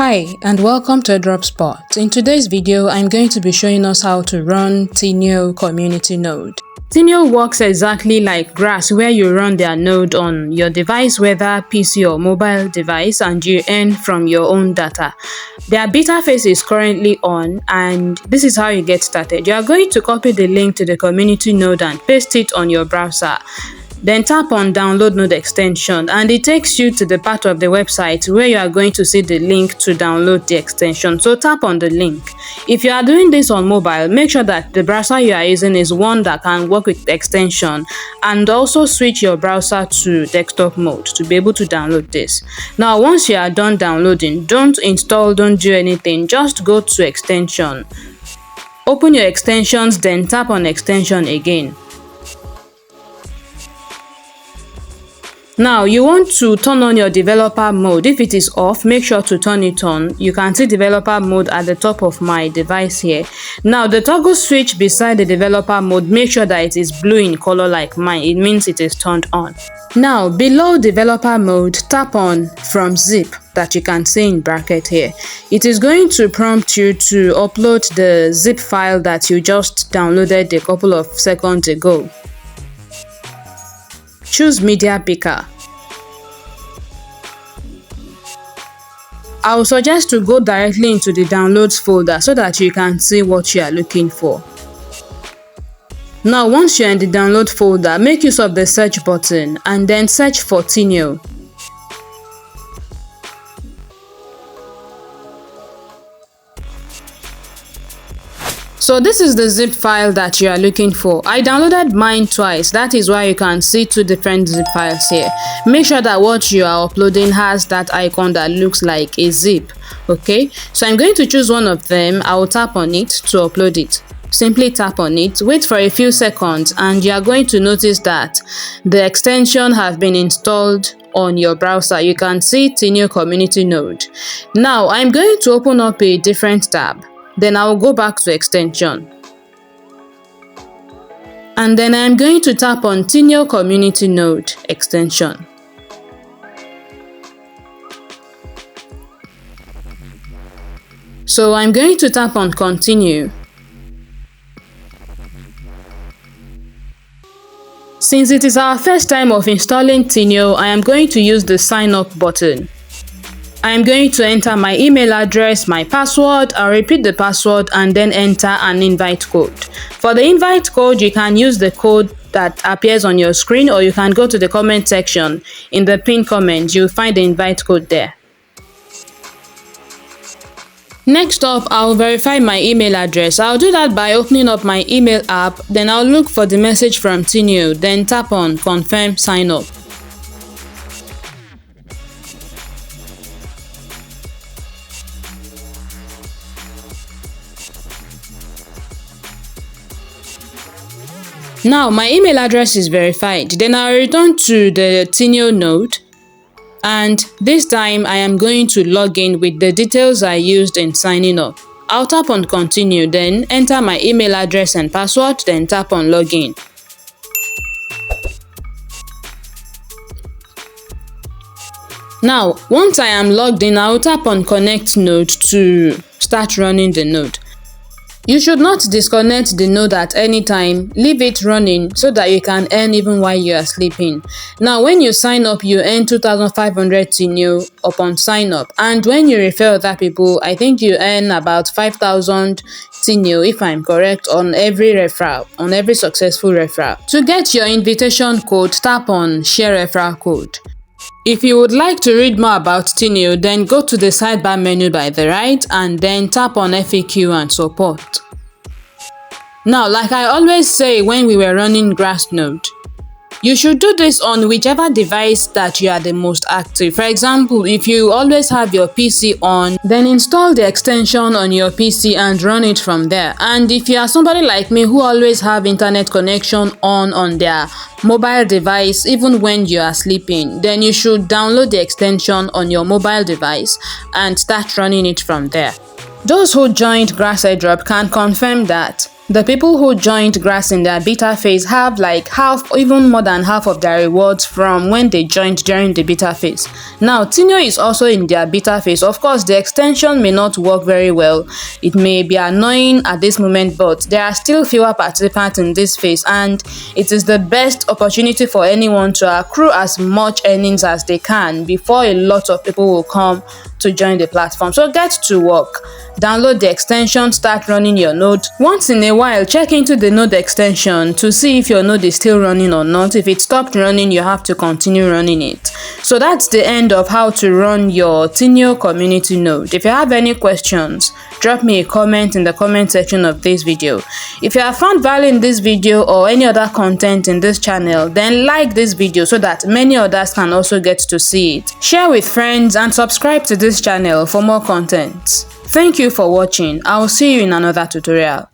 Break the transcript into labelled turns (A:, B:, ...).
A: Hi and welcome to Airdrop. In today's video, I'm going to be showing us how to run Teneo community node. Teneo works exactly like Grass, where you run their node on your device, whether PC or mobile device, and you earn from your own data. Their beta phase is currently on, and this is how you get started. You are going to copy the link to the community node and paste it on your browser. Then tap on download node extension and it takes you to the part of the website where you are going to see the link to download the extension. So tap on the link. If you are doing this on mobile, make sure that the browser you are using is one that can work with the extension, and also switch your browser to desktop mode to be able to download this. Now once you are done downloading, don't install, don't do anything, just go to extension. Open your extensions, then tap on extension again. Now you want to turn on your developer mode. If it is off, make sure to turn it on. You can see developer mode at the top of my device here. Now the toggle switch beside the developer mode, make sure that it is blue in color like mine. It means it is turned on. Now below developer mode, tap on from zip that you can see in bracket here. It is going to prompt you to upload the zip file that you just downloaded a couple of seconds ago. Choose media picker. I will suggest to go directly into the downloads folder so that you can see what you are looking for. Now once you are in the download folder, make use of the search button and then search for Teneo. So this is the zip file that you are looking for. I downloaded mine twice. That is why you can see two different zip files here. Make sure that what you are uploading has that icon that looks like a zip. Okay, so I'm going to choose one of them. I will tap on it to upload it. Simply tap on it, wait for a few seconds, and you are going to notice that the extension has been installed on your browser. You can see Teneo community node. Now I'm going to open up a different tab. Then I will go back to extension. And then I'm going to tap on Teneo community node extension. So I'm going to tap on continue. Since it is our first time of installing Teneo, I am going to use the sign up button. I am going to enter my email address, my password. I'll repeat the password and then enter an invite code. For the invite code, you can use the code that appears on your screen, or you can go to the comment section. In the pinned comment, you'll find the invite code there. Next up, I'll verify my email address. I'll do that by opening up my email app, then I'll look for the message from Teneo, then tap on confirm sign up. Now my email address is verified. Then I'll return to the Teneo node, and this time I am going to log in with the details I used in signing up. I'll tap on continue, then enter my email address and password, then tap on login. Now once I am logged in, I'll tap on connect node to start running the node. You should not disconnect the node at any time. Leave it running so that you can earn even while you are sleeping. Now when you sign up, you earn 2,500 Teneo upon sign up, and when you refer other people, I think you earn about 5,000 Teneo if I'm correct on every referral, on every successful referral. To get your invitation code, tap on share referral code. If you would like to read more about Teneo, then go to the sidebar menu by the right and then tap on FAQ and support. Now, like I always say when we were running Grass node, you should do this on whichever device that you are the most active. For example, if you always have your PC on, then install the extension on your PC and run it from there. And if you are somebody like me who always have internet connection on their mobile device even when you are sleeping, then you should download the extension on your mobile device and start running it from there. Those who joined Grass Airdrop can confirm that The people who joined grass in their beta phase have like half, even more than half of their rewards from when they joined during the beta phase. Now, Teneo is also in their beta phase. Of course, the extension may not work very well. It may be annoying at this moment, but there are still fewer participants in this phase, and it is the best opportunity for anyone to accrue as much earnings as they can before a lot of people will come to join the platform. So get to work. Download the extension, start running your node. Once in a while, check into the node extension to see if your node is still running or not. If it stopped running, you have to continue running it. So that's the end of how to run your Teneo community node. If you have any questions, drop me a comment in the comment section of this video. If you have found value in this video or any other content in this channel, then like this video so that many others can also get to see it. Share with friends and subscribe to this channel for more content. Thank you for watching. I will see you in another tutorial.